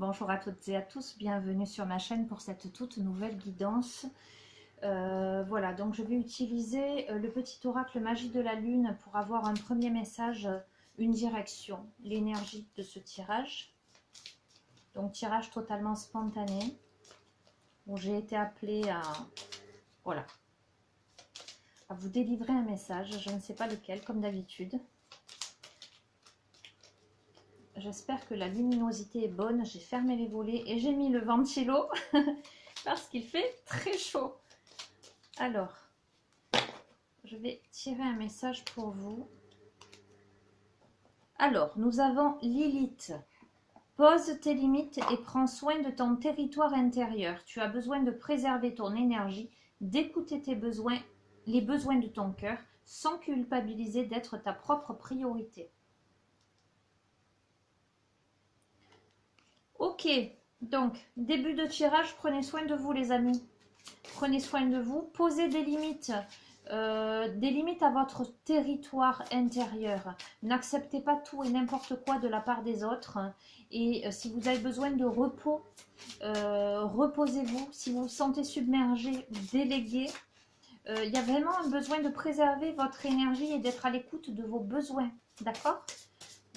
Bonjour à toutes et à tous, bienvenue sur ma chaîne pour cette toute nouvelle guidance. Voilà, donc je vais utiliser le petit oracle magie de la lune pour avoir un premier message, une direction, l'énergie de ce tirage. Donc tirage totalement spontané, où j'ai été appelée à, voilà, à vous délivrer un message, je ne sais pas lequel comme d'habitude. J'espère que la luminosité est bonne. J'ai fermé les volets et j'ai mis le ventilo parce qu'il fait très chaud. Alors, je vais tirer un message pour vous. Alors, nous avons Lilith. Pose tes limites et prends soin de ton territoire intérieur. Tu as besoin de préserver ton énergie, d'écouter tes besoins, les besoins de ton cœur, sans culpabiliser d'être ta propre priorité. Ok, donc, début de tirage, prenez soin de vous les amis. Prenez soin de vous, posez des limites à votre territoire intérieur. N'acceptez pas tout et n'importe quoi de la part des autres. Et si vous avez besoin de repos, reposez-vous. Si vous vous sentez submergé, déléguez. Il y a vraiment un besoin de préserver votre énergie et d'être à l'écoute de vos besoins. D'accord ?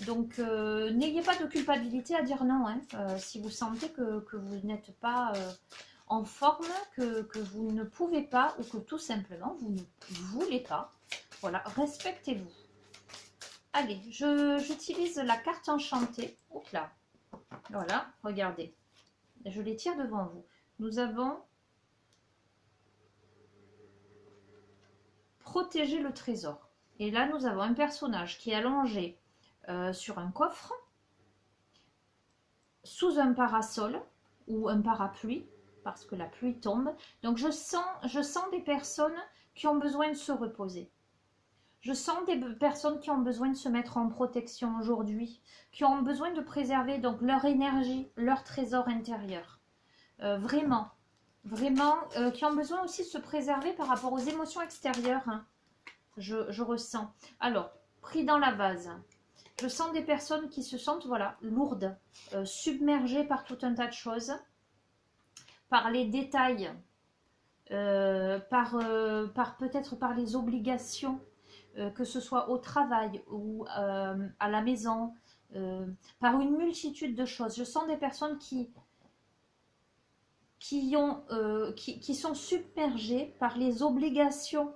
Donc, n'ayez pas de culpabilité à dire non. Hein, si vous sentez que vous n'êtes pas en forme, que vous ne pouvez pas ou que tout simplement vous ne voulez pas. Voilà, respectez-vous. Allez, j'utilise la carte enchantée. Oups là. Voilà, regardez. Je les tire devant vous. Nous avons protégé le trésor. Et là, nous avons un personnage qui est allongé sur un coffre, sous un parasol ou un parapluie, parce que la pluie tombe. Donc je sens des personnes qui ont besoin de se reposer. Je sens des personnes qui ont besoin de se mettre en protection aujourd'hui, qui ont besoin de préserver donc leur énergie, leur trésor intérieur. Vraiment, qui ont besoin aussi de se préserver par rapport aux émotions extérieures. Hein. Je ressens. Alors, pris dans la vase. Je sens des personnes qui se sentent voilà, lourdes, submergées par tout un tas de choses, par les détails, peut-être par les obligations, que ce soit au travail ou à la maison, par une multitude de choses. Je sens des personnes qui sont submergées par les obligations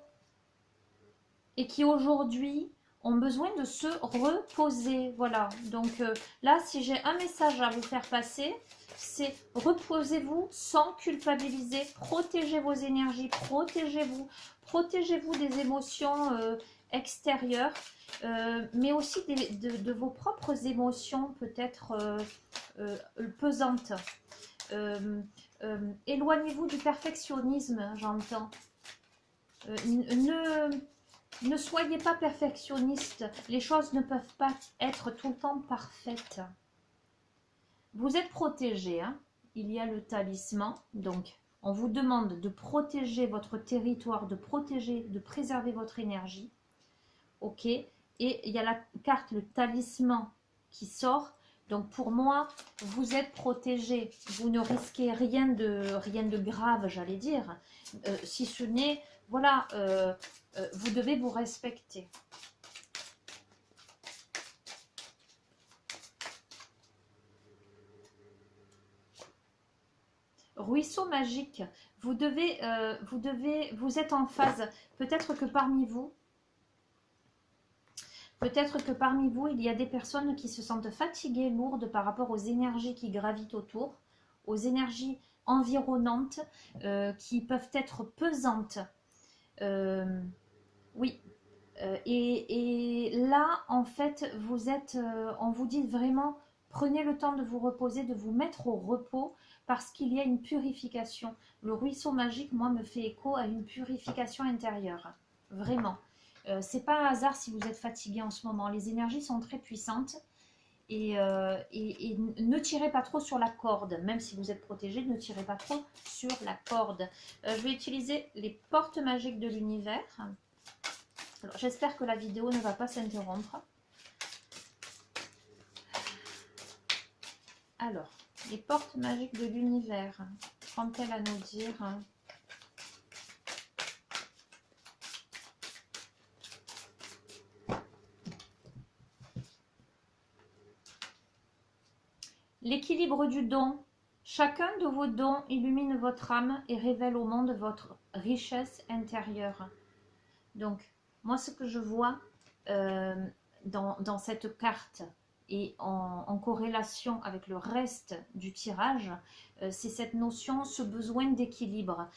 et qui aujourd'hui ont besoin de se reposer. Voilà, donc là, si j'ai un message à vous faire passer, c'est reposez-vous sans culpabiliser, protégez vos énergies, protégez-vous des émotions extérieures, mais aussi de vos propres émotions peut-être pesantes. Éloignez-vous du perfectionnisme, j'entends. Ne soyez pas perfectionniste, les choses ne peuvent pas être tout le temps parfaites. Vous êtes protégé, hein? Il y a le talisman, donc on vous demande de protéger votre territoire, de préserver votre énergie. Ok, et il y a la carte, le talisman qui sort. Donc pour moi, vous êtes protégé, vous ne risquez rien de grave, j'allais dire, si ce n'est, voilà, vous devez vous respecter. Ruisseau magique, vous êtes en phase, peut-être que parmi vous, il y a des personnes qui se sentent fatiguées, lourdes par rapport aux énergies qui gravitent autour, aux énergies environnantes qui peuvent être pesantes. Oui. Et là, en fait, on vous dit vraiment, prenez le temps de vous reposer, de vous mettre au repos, parce qu'il y a une purification. Le ruisseau magique, moi, me fait écho à une purification intérieure. Vraiment. C'est pas un hasard si vous êtes fatigué en ce moment. Les énergies sont très puissantes. Et ne tirez pas trop sur la corde. Même si vous êtes protégé, ne tirez pas trop sur la corde. Je vais utiliser les portes magiques de l'univers. J'espère que la vidéo ne va pas s'interrompre. Alors, les portes magiques de l'univers, qu'ont-elles à nous dire? L'équilibre du don. Chacun de vos dons illumine votre âme et révèle au monde votre richesse intérieure. Donc, moi, ce que je vois dans cette carte et en corrélation avec le reste du tirage, c'est cette notion, ce besoin d'équilibre.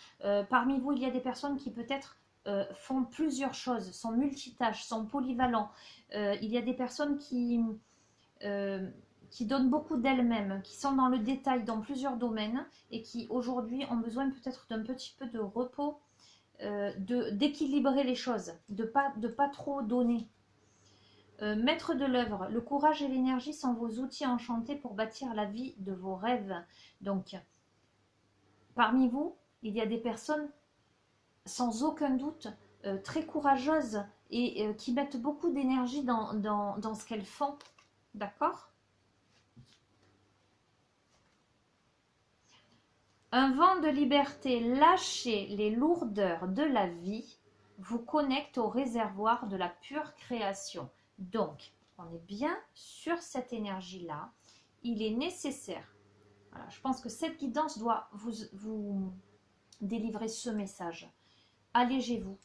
Parmi vous, il y a des personnes qui peut-être font plusieurs choses, sont multitâches, sont polyvalents. Il y a des personnes qui donnent beaucoup d'elles-mêmes, qui sont dans le détail dans plusieurs domaines et qui aujourd'hui ont besoin peut-être d'un petit peu de repos, d'équilibrer les choses, de pas trop donner. Maître de l'œuvre, le courage et l'énergie sont vos outils enchantés pour bâtir la vie de vos rêves. Donc, parmi vous, il y a des personnes sans aucun doute très courageuses et qui mettent beaucoup d'énergie dans ce qu'elles font. D'accord ? Un vent de liberté, lâchez les lourdeurs de la vie, vous connecte au réservoir de la pure création. Donc, on est bien sur cette énergie-là. Il est nécessaire. Voilà, je pense que cette guidance doit vous délivrer ce message. Allégez-vous.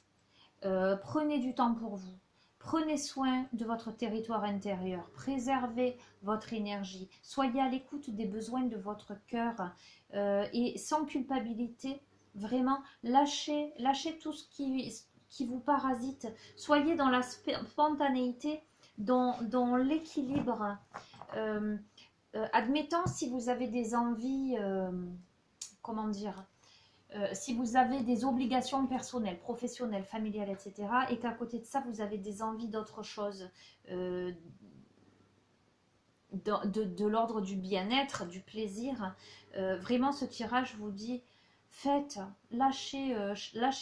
Prenez du temps pour vous. Prenez soin de votre territoire intérieur, préservez votre énergie, soyez à l'écoute des besoins de votre cœur et sans culpabilité, vraiment lâchez tout ce qui vous parasite, soyez dans la spontanéité, dans l'équilibre. Admettons si vous avez des envies, comment dire, si vous avez des obligations personnelles, professionnelles, familiales, etc., et qu'à côté de ça, vous avez des envies d'autre chose, de l'ordre du bien-être, du plaisir, vraiment ce tirage vous dit, faites, lâchez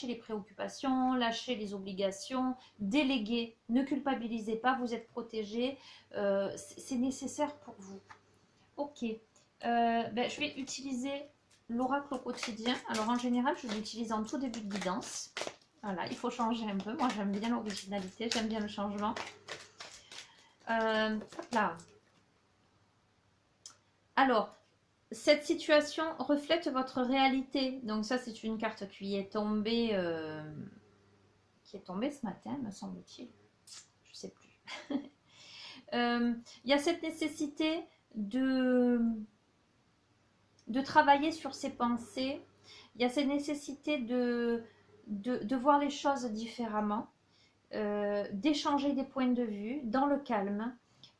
les préoccupations, lâchez les obligations, déléguez, ne culpabilisez pas, vous êtes protégés, c'est nécessaire pour vous. Ok, je vais utiliser l'oracle au quotidien. Alors en général, je l'utilise en tout début de guidance. Voilà, il faut changer un peu. Moi, j'aime bien l'originalité, j'aime bien le changement. Là. Alors, cette situation reflète votre réalité. Donc ça, c'est une carte qui est tombée, ce matin, me semble-t-il. Je ne sais plus. Il y a cette nécessité de travailler sur ses pensées. Il y a cette nécessité de voir les choses différemment, d'échanger des points de vue dans le calme,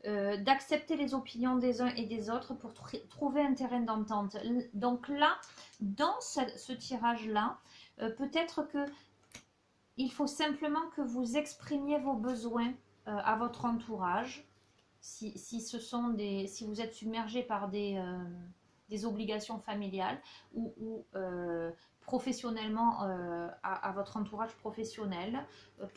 d'accepter les opinions des uns et des autres pour trouver un terrain d'entente. Donc là, dans ce tirage-là, peut-être que il faut simplement que vous exprimiez vos besoins à votre entourage. Si vous êtes submergé par des obligations familiales ou professionnellement à votre entourage professionnel,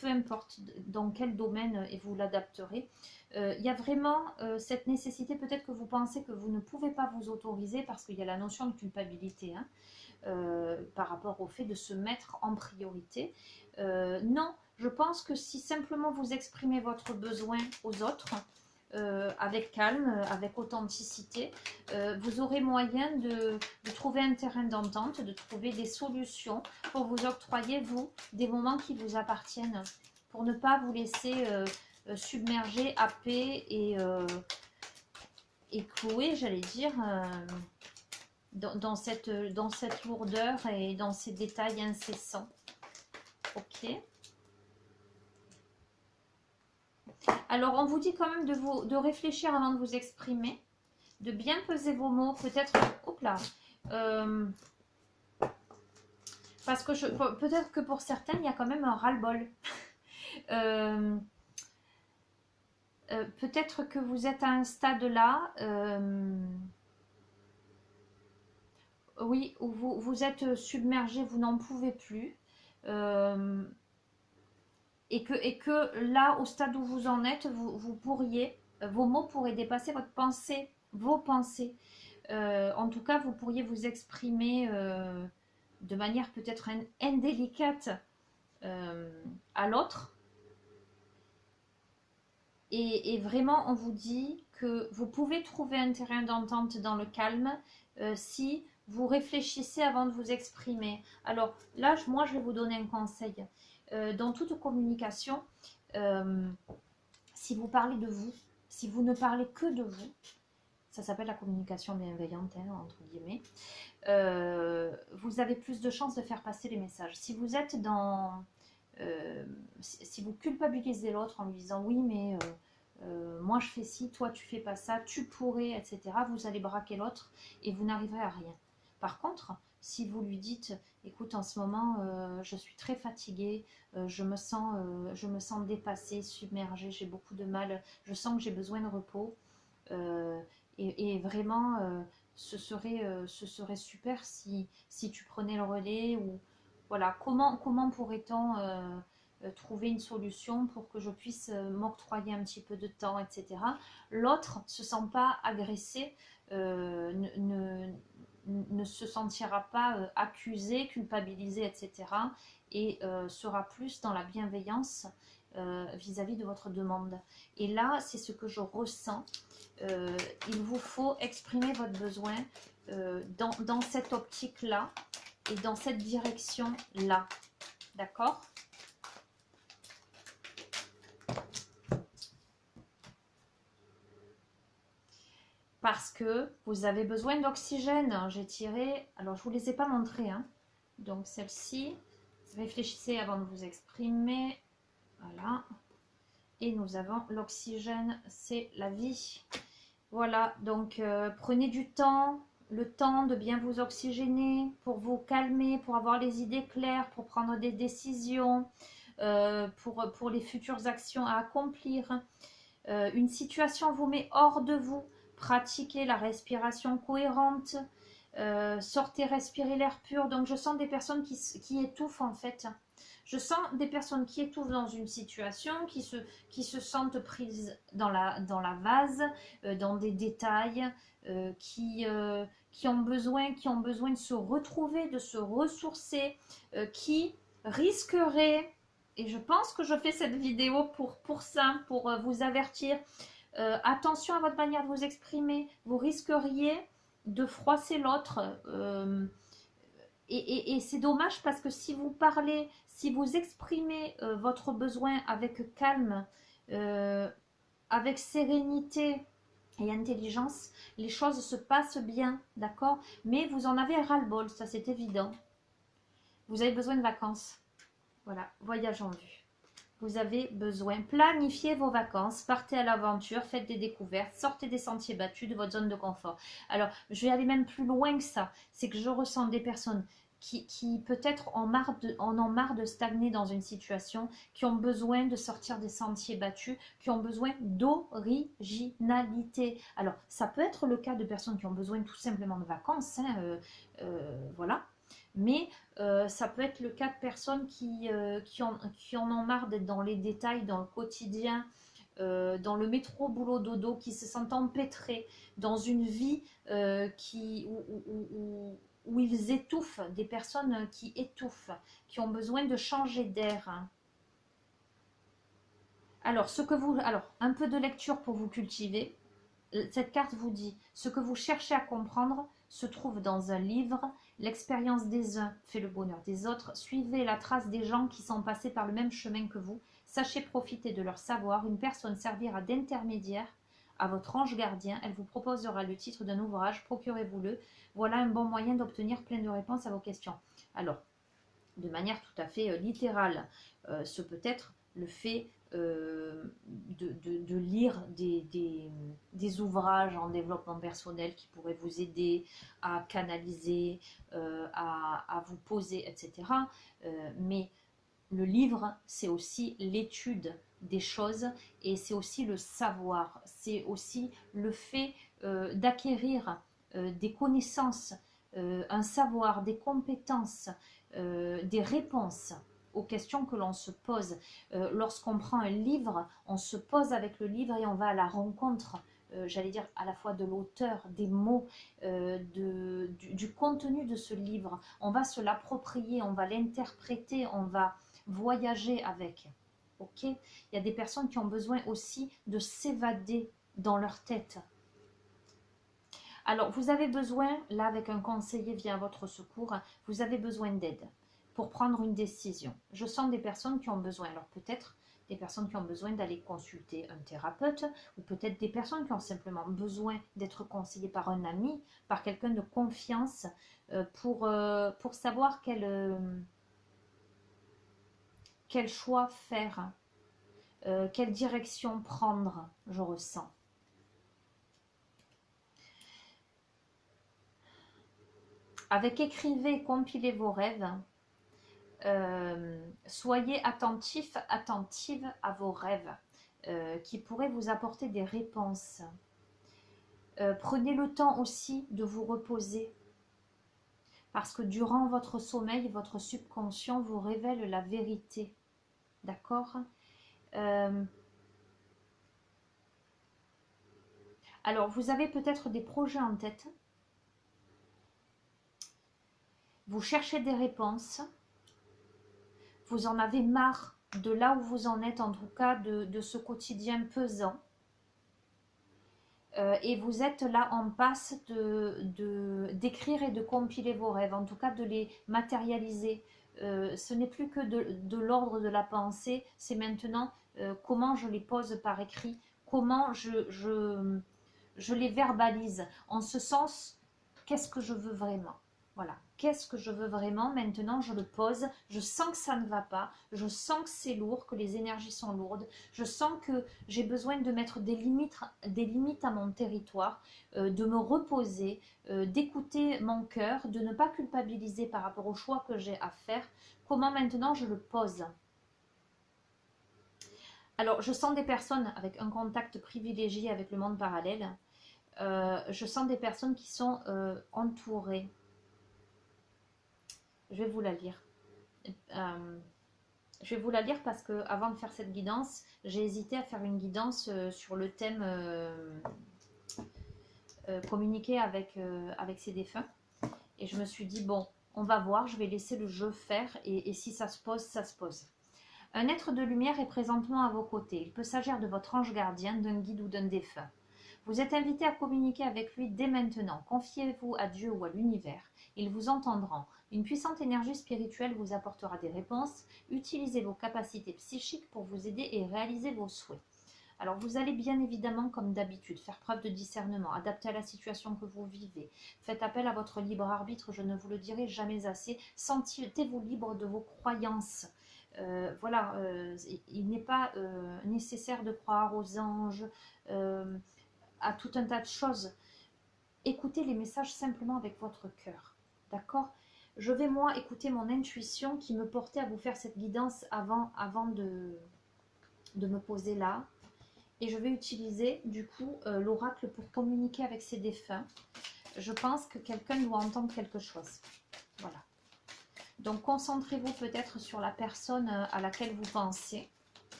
peu importe dans quel domaine et vous l'adapterez. Il y a vraiment cette nécessité, peut-être que vous pensez que vous ne pouvez pas vous autoriser parce qu'il y a la notion de culpabilité par rapport au fait de se mettre en priorité. Non, je pense que si simplement vous exprimez votre besoin aux autres, avec calme, avec authenticité, vous aurez moyen de trouver un terrain d'entente, de trouver des solutions pour vous octroyer, vous, des moments qui vous appartiennent, pour ne pas vous laisser submerger, happer et clouer, j'allais dire, dans cette lourdeur et dans ces détails incessants. Ok. Alors, on vous dit quand même de réfléchir avant de vous exprimer, de bien peser vos mots, peut-être, hop là, parce que peut-être que pour certains, il y a quand même un ras-le-bol. Peut-être que vous êtes à un stade là, oui, où vous êtes submergé, vous n'en pouvez plus. Et que là, au stade où vous en êtes, vous pourriez, vos mots pourraient dépasser votre pensée, vos pensées. En tout cas, vous pourriez vous exprimer de manière peut-être indélicate à l'autre. Et vraiment, on vous dit que vous pouvez trouver un terrain d'entente dans le calme si vous réfléchissez avant de vous exprimer. Alors là, moi, je vais vous donner un conseil. Dans toute communication, si vous parlez de vous, si vous ne parlez que de vous, ça s'appelle la communication bienveillante, hein, entre guillemets, vous avez plus de chances de faire passer les messages. Si vous êtes dans... si vous culpabilisez l'autre en lui disant oui, mais moi je fais ci, toi tu fais pas ça, tu pourrais, etc., vous allez braquer l'autre et vous n'arriverez à rien. Par contre, si vous lui dites écoute, en ce moment je suis très fatiguée, je me sens dépassée, submergée, j'ai beaucoup de mal, je sens que j'ai besoin de repos, et vraiment ce serait super si tu prenais le relais, ou voilà, comment pourrait-on trouver une solution pour que je puisse m'octroyer un petit peu de temps, etc. L'autre ne se sent pas agressé, ne se sentira pas accusé, culpabilisé, etc. Et sera plus dans la bienveillance vis-à-vis de votre demande. Et là, c'est ce que je ressens. Il vous faut exprimer votre besoin dans cette optique-là et dans cette direction-là. D'accord ? Parce que vous avez besoin d'oxygène. J'ai tiré, alors je ne vous les ai pas montrées, hein. Donc celle-ci, réfléchissez avant de vous exprimer. Voilà. Et nous avons l'oxygène, c'est la vie. Voilà, donc prenez du temps, le temps de bien vous oxygéner, pour vous calmer, pour avoir les idées claires, pour prendre des décisions, pour les futures actions à accomplir. Une situation vous met hors de vous, pratiquez la respiration cohérente, sortez, respirez l'air pur. Donc je sens des personnes qui étouffent en fait. Je sens des personnes qui étouffent dans une situation, qui se sentent prises dans la vase, dans des détails, qui ont besoin de se retrouver, de se ressourcer, qui risqueraient, et je pense que je fais cette vidéo pour ça, pour vous avertir, attention à votre manière de vous exprimer, vous risqueriez de froisser l'autre, et c'est dommage parce que si vous parlez, si vous exprimez votre besoin avec calme, avec sérénité et intelligence, les choses se passent bien, d'accord? Mais vous en avez ras-le-bol, ça c'est évident. Vous avez besoin de vacances. Voilà, voyage en vue. Vous avez besoin, planifiez vos vacances, partez à l'aventure, faites des découvertes, sortez des sentiers battus de votre zone de confort. Alors, je vais aller même plus loin que ça. C'est que je ressens des personnes qui peut-être en ont marre de stagner dans une situation, qui ont besoin de sortir des sentiers battus, qui ont besoin d'originalité. Alors, ça peut être le cas de personnes qui ont besoin tout simplement de vacances, hein, voilà. Mais ça peut être le cas de personnes qui en ont marre d'être dans les détails, dans le quotidien, dans le métro, boulot, dodo, qui se sentent empêtrés dans une vie où ils étouffent, des personnes qui étouffent, qui ont besoin de changer d'air. Alors, un peu de lecture pour vous cultiver. Cette carte vous dit, ce que vous cherchez à comprendre se trouve dans un livre. L'expérience des uns fait le bonheur des autres. Suivez la trace des gens qui sont passés par le même chemin que vous. Sachez profiter de leur savoir. Une personne servira d'intermédiaire à votre ange gardien. Elle vous proposera le titre d'un ouvrage. Procurez-vous-le. Voilà un bon moyen d'obtenir plein de réponses à vos questions. Alors, de manière tout à fait littérale, ce peut être le fait de lire des ouvrages en développement personnel qui pourraient vous aider à canaliser, à vous poser, etc. Mais le livre, c'est aussi l'étude des choses et c'est aussi le savoir, c'est aussi le fait d'acquérir des connaissances, un savoir, des compétences, des réponses aux questions que l'on se pose. Lorsqu'on prend un livre, on se pose avec le livre et on va à la rencontre j'allais dire à la fois de l'auteur, des mots, du contenu de ce livre. On va se l'approprier, on va l'interpréter, on va voyager avec. Ok? Il y a des personnes qui ont besoin aussi de s'évader dans leur tête. Alors, vous avez besoin, là, avec un conseiller vient à votre secours, vous avez besoin d'aide pour prendre une décision. Je sens des personnes qui ont besoin, alors peut-être des personnes qui ont besoin d'aller consulter un thérapeute, ou peut-être des personnes qui ont simplement besoin d'être conseillées par un ami, par quelqu'un de confiance, pour savoir quel choix faire, quelle direction prendre, je ressens. Avec écrivez, compilez vos rêves. Soyez attentif, attentive à vos rêves qui pourraient vous apporter des réponses. Prenez le temps aussi de vous reposer parce que durant votre sommeil, votre subconscient vous révèle la vérité. D'accord? Alors, vous avez peut-être des projets en tête. Vous cherchez des réponses. Vous en avez marre de là où vous en êtes, en tout cas de ce quotidien pesant. Et vous êtes là en passe d'écrire et de compiler vos rêves, en tout cas de les matérialiser. Ce n'est plus que de l'ordre de la pensée, c'est maintenant comment je les pose par écrit, comment je les verbalise. En ce sens, qu'est-ce que je veux vraiment? Voilà, qu'est-ce que je veux vraiment? Maintenant, je le pose, je sens que ça ne va pas, je sens que c'est lourd, que les énergies sont lourdes, je sens que j'ai besoin de mettre des limites à mon territoire, de me reposer, d'écouter mon cœur, de ne pas culpabiliser par rapport au choix que j'ai à faire. Comment maintenant je le pose? Alors, je sens des personnes avec un contact privilégié avec le monde parallèle. Je sens des personnes qui sont entourées. Je vais vous la lire. Je vais vous la lire parce que avant de faire cette guidance, j'ai hésité à faire une guidance sur le thème communiquer avec ses défunts. Et je me suis dit, bon, on va voir, je vais laisser le jeu faire et si ça se pose, ça se pose. Un être de lumière est présentement à vos côtés. Il peut s'agir de votre ange gardien, d'un guide ou d'un défunt. Vous êtes invité à communiquer avec lui dès maintenant. Confiez-vous à Dieu ou à l'univers. Ils vous entendront. Une puissante énergie spirituelle vous apportera des réponses. Utilisez vos capacités psychiques pour vous aider et réaliser vos souhaits. Alors vous allez bien évidemment, comme d'habitude, faire preuve de discernement, adapté à la situation que vous vivez. Faites appel à votre libre arbitre, je ne vous le dirai jamais assez. Sentez-vous libre de vos croyances. Voilà, il n'est pas nécessaire de croire aux anges, à tout un tas de choses. Écoutez les messages simplement avec votre cœur. D'accord? Je vais moi écouter mon intuition qui me portait à vous faire cette guidance avant de me poser là. Et je vais utiliser du coup l'oracle pour communiquer avec ses défunts. Je pense que quelqu'un doit entendre quelque chose. Voilà. Donc concentrez-vous peut-être sur la personne à laquelle vous pensez.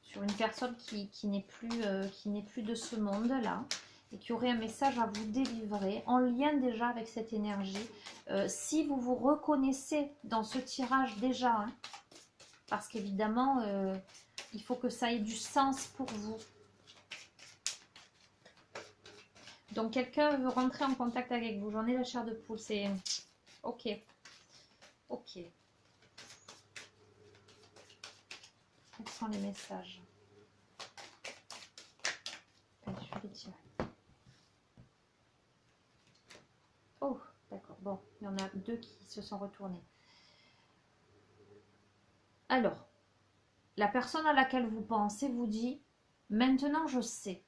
Sur une personne qui n'est plus de ce monde-là. Et qui aurait un message à vous délivrer en lien déjà avec cette énergie. Si vous vous reconnaissez dans ce tirage déjà, hein, parce qu'évidemment, il faut que ça ait du sens pour vous. Donc, quelqu'un veut rentrer en contact avec vous. J'en ai la chair de poule. C'est ok. Ok. Quels sont les messages? Allez, je vais les tirer. Oh, d'accord. Bon, il y en a deux qui se sont retournés. Alors, la personne à laquelle vous pensez vous dit « Maintenant, je sais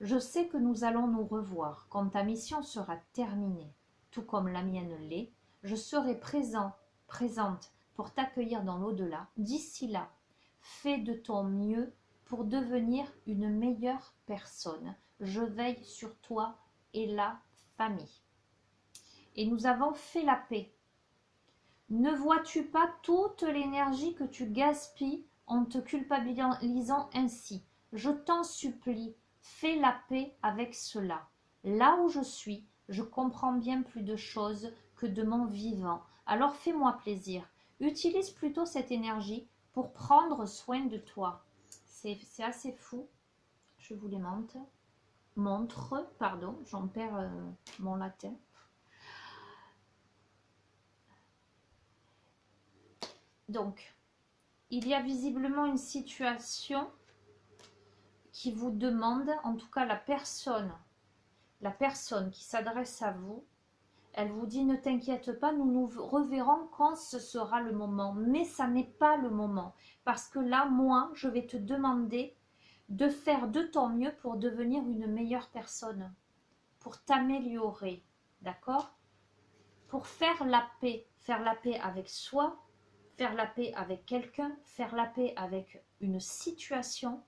que nous allons nous revoir. Quand ta mission sera terminée, tout comme la mienne l'est, je serai présente pour t'accueillir dans l'au-delà. D'ici là, fais de ton mieux pour devenir une meilleure personne. Je veille sur toi et la famille. » Et nous avons fait la paix. Ne vois-tu pas toute l'énergie que tu gaspilles en te culpabilisant ainsi? je t'en supplie, fais la paix avec cela. Là où je suis, je comprends bien plus de choses que de mon vivant. Alors fais-moi plaisir. Utilise plutôt cette énergie pour prendre soin de toi. C'est assez fou. Je vous les montre, pardon, j'en perds mon latin. Donc, il y a visiblement une situation qui vous demande, en tout cas la personne qui s'adresse à vous, elle vous dit ne t'inquiète pas, nous nous reverrons quand ce sera le moment. Mais ça n'est pas le moment. Parce que là, moi, je vais te demander de faire de ton mieux pour devenir une meilleure personne. Pour t'améliorer. D'accord? Pour faire la paix avec soi, faire la paix avec quelqu'un, faire la paix avec une situation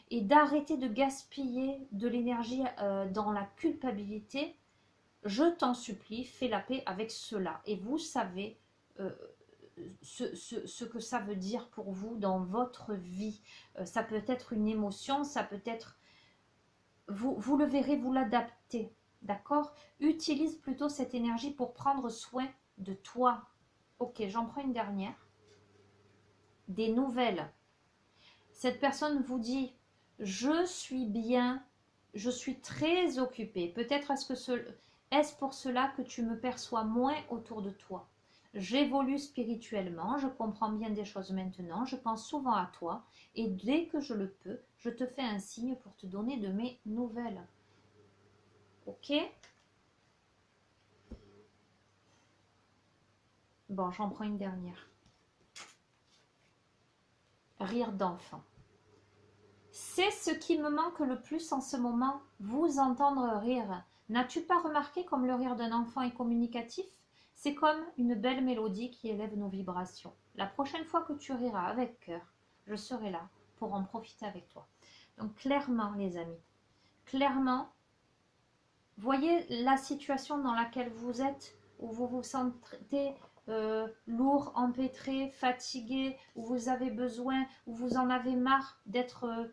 et d'arrêter de gaspiller de l'énergie dans la culpabilité. Je t'en supplie, fais la paix avec cela. Et vous savez ce que ça veut dire pour vous dans votre vie. Ça peut être une émotion, ça peut être... Vous le verrez, vous l'adaptez. D'accord? Utilise plutôt cette énergie pour prendre soin de toi. Ok, j'en prends une dernière. Des nouvelles. Cette personne vous dit, je suis bien, je suis très occupée. Peut-être est-ce pour cela que tu me perçois moins autour de toi. J'évolue spirituellement, je comprends bien des choses maintenant, je pense souvent à toi et dès que je le peux, je te fais un signe pour te donner de mes nouvelles. Ok? Bon, j'en prends une dernière. Rire d'enfant. C'est ce qui me manque le plus en ce moment, vous entendre rire. N'as-tu pas remarqué comme le rire d'un enfant est communicatif? C'est comme une belle mélodie qui élève nos vibrations. La prochaine fois que tu riras avec cœur, je serai là pour en profiter avec toi. Donc clairement, les amis, clairement, voyez la situation dans laquelle vous êtes, où vous vous sentez lourd, empêtré, fatigué, où vous avez besoin, où vous en avez marre d'être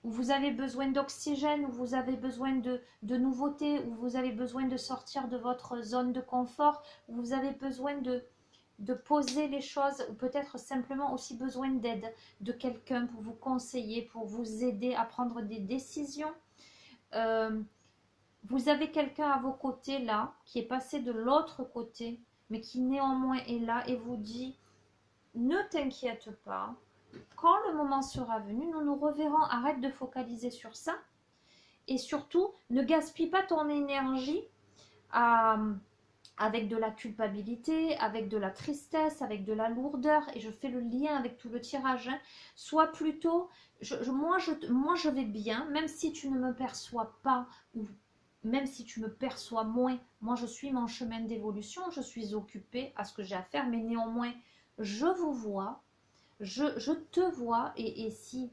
où vous avez besoin d'oxygène, où vous avez besoin de nouveautés, où vous avez besoin de sortir de votre zone de confort, où vous avez besoin de poser les choses, ou peut-être simplement aussi besoin d'aide de quelqu'un pour vous conseiller, pour vous aider à prendre des décisions. Vous avez quelqu'un à vos côtés là, qui est passé de l'autre côté, mais qui néanmoins est là et vous dit, ne t'inquiète pas, quand le moment sera venu, nous nous reverrons, arrête de focaliser sur ça. Et surtout, ne gaspille pas ton énergie avec de la culpabilité, avec de la tristesse, avec de la lourdeur. Et je fais le lien avec tout le tirage. Hein. Sois plutôt, moi je vais bien, même si tu ne me perçois pas, ou même si tu me perçois moins, moi je suis mon chemin d'évolution, je suis occupée à ce que j'ai à faire, mais néanmoins, je vous vois, je te vois, et si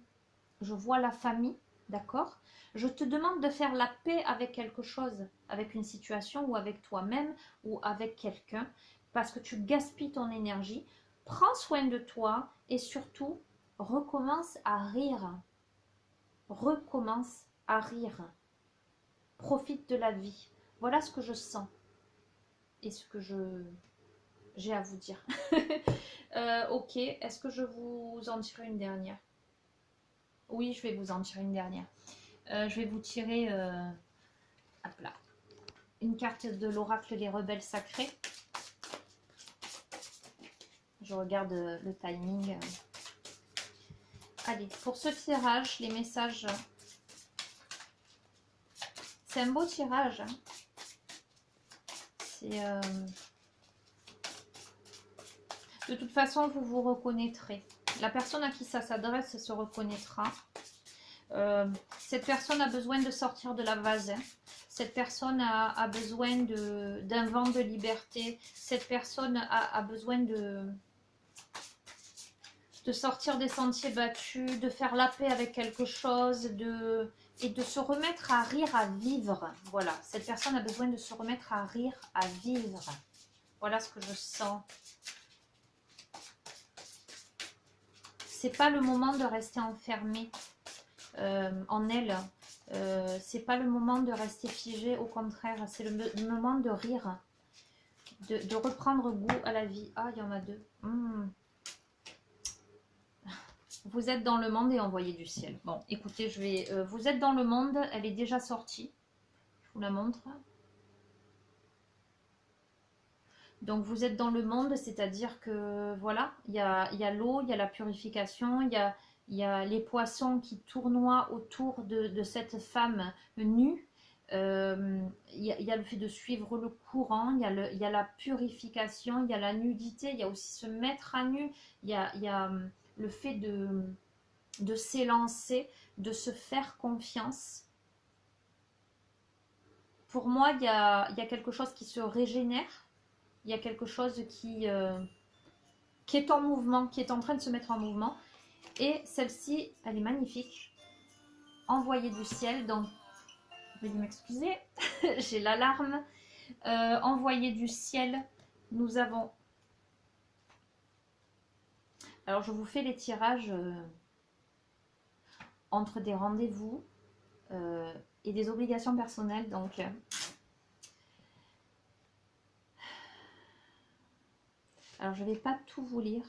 je vois la famille, d'accord, je te demande de faire la paix avec quelque chose, avec une situation ou avec toi-même ou avec quelqu'un, parce que tu gaspilles ton énergie. Prends soin de toi et surtout, recommence à rire. Recommence à rire. Profite de la vie. Voilà ce que je sens et ce que j'ai à vous dire. Ok, est-ce que je vous en tire une dernière? Oui, je vais vous en tirer une dernière. Je vais vous tirer hop là, une carte de l'oracle des rebelles sacrés. Je regarde le timing. Allez, pour ce tirage, les messages... C'est un beau tirage. Hein. C'est... De toute façon, vous vous reconnaîtrez. La personne à qui ça s'adresse se reconnaîtra. Cette personne a besoin de sortir de la vase. Hein. Cette personne a besoin d'un vent de liberté. Cette personne a besoin de sortir des sentiers battus, de faire la paix avec quelque chose, et de se remettre à rire, à vivre. Voilà, cette personne a besoin de se remettre à rire, à vivre. Voilà ce que je sens. c'est pas le moment de rester enfermé en elle. C'est pas le moment de rester figé, au contraire, c'est le moment de rire, de reprendre goût à la vie. Ah, il y en a deux. Vous êtes dans le monde et envoyé du ciel. Bon, écoutez, je vais. Vous êtes dans le monde, elle est déjà sortie. Je vous la montre. Donc vous êtes dans le monde, c'est-à-dire que voilà, il y a l'eau, il y a la purification, il y a les poissons qui tournoient autour de cette femme nue. Il y a le fait de suivre le courant, il y a la purification, il y a la nudité, il y a aussi se mettre à nu, il y a le fait de s'élancer, de se faire confiance. Pour moi, il y a quelque chose qui se régénère. Il y a quelque chose qui est en mouvement, qui est en train de se mettre en mouvement. Et celle-ci, elle est magnifique. Envoyée du ciel. Donc, veuillez m'excuser, j'ai l'alarme. Envoyée du ciel, nous avons... Alors, je vous fais les tirages entre des rendez-vous et des obligations personnelles. Donc... alors, je ne vais pas tout vous lire.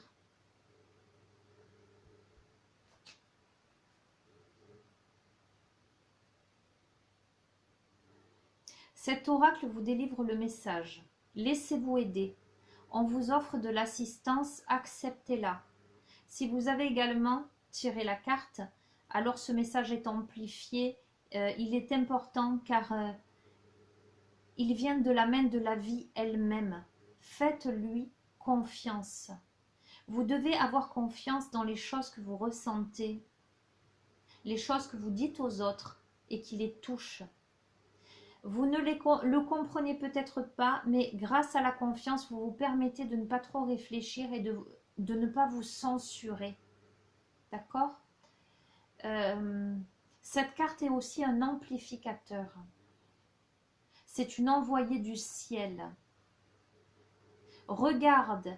Cet oracle vous délivre le message. Laissez-vous aider. On vous offre de l'assistance, acceptez-la. Si vous avez également tiré la carte, alors ce message est amplifié. Il est important car il vient de la main de la vie elle-même. Faites-lui confiance. Vous devez avoir confiance dans les choses que vous ressentez, les choses que vous dites aux autres et qui les touchent. Vous ne le comprenez peut-être pas, mais grâce à la confiance, vous vous permettez de ne pas trop réfléchir et de ne pas vous censurer. D'accord ? Cette carte est aussi un amplificateur. C'est une envoyée du ciel. Regarde,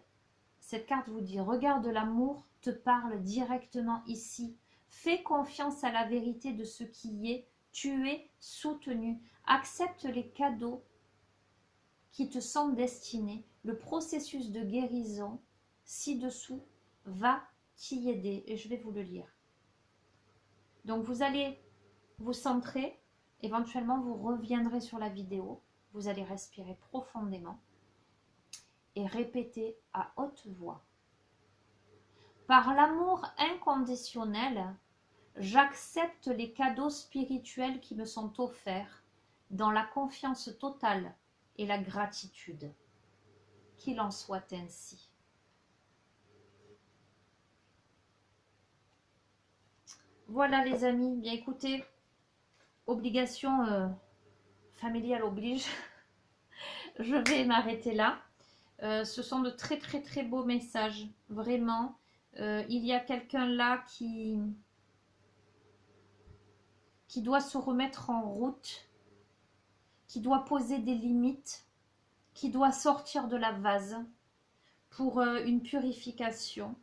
cette carte vous dit, regarde l'amour te parle directement ici. Fais confiance à la vérité de ce qui est. Tu es soutenu. Accepte les cadeaux qui te sont destinés. Le processus de guérison ci-dessous va t'y aider. Et je vais vous le lire. Donc vous allez vous centrer. Éventuellement, vous reviendrez sur la vidéo. Vous allez respirer profondément et répéter à haute voix. Par l'amour inconditionnel, j'accepte les cadeaux spirituels qui me sont offerts dans la confiance totale et la gratitude. Qu'il en soit ainsi. Voilà les amis, bien écoutez, obligation familiale oblige. Je vais m'arrêter là. Ce sont de très très très beaux messages, vraiment. Il y a quelqu'un là qui doit se remettre en route, qui doit poser des limites, qui doit sortir de la vase pour une purification,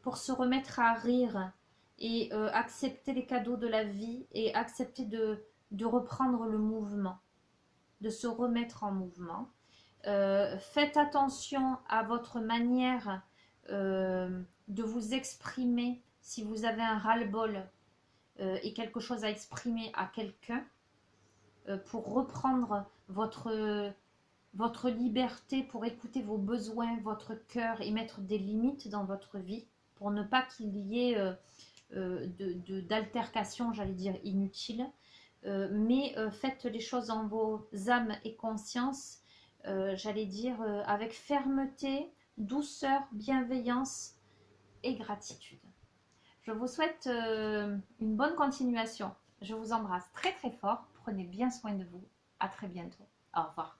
pour se remettre à rire et accepter les cadeaux de la vie et accepter de reprendre le mouvement, de se remettre en mouvement. Faites attention à votre manière de vous exprimer si vous avez un ras-le-bol et quelque chose à exprimer à quelqu'un pour reprendre votre liberté, pour écouter vos besoins, votre cœur et mettre des limites dans votre vie pour ne pas qu'il y ait d'altercations, j'allais dire, inutiles. Mais faites les choses en vos âmes et consciences, j'allais dire, avec fermeté, douceur, bienveillance et gratitude. Je vous souhaite une bonne continuation. Je vous embrasse très très fort. Prenez bien soin de vous. À très bientôt. Au revoir.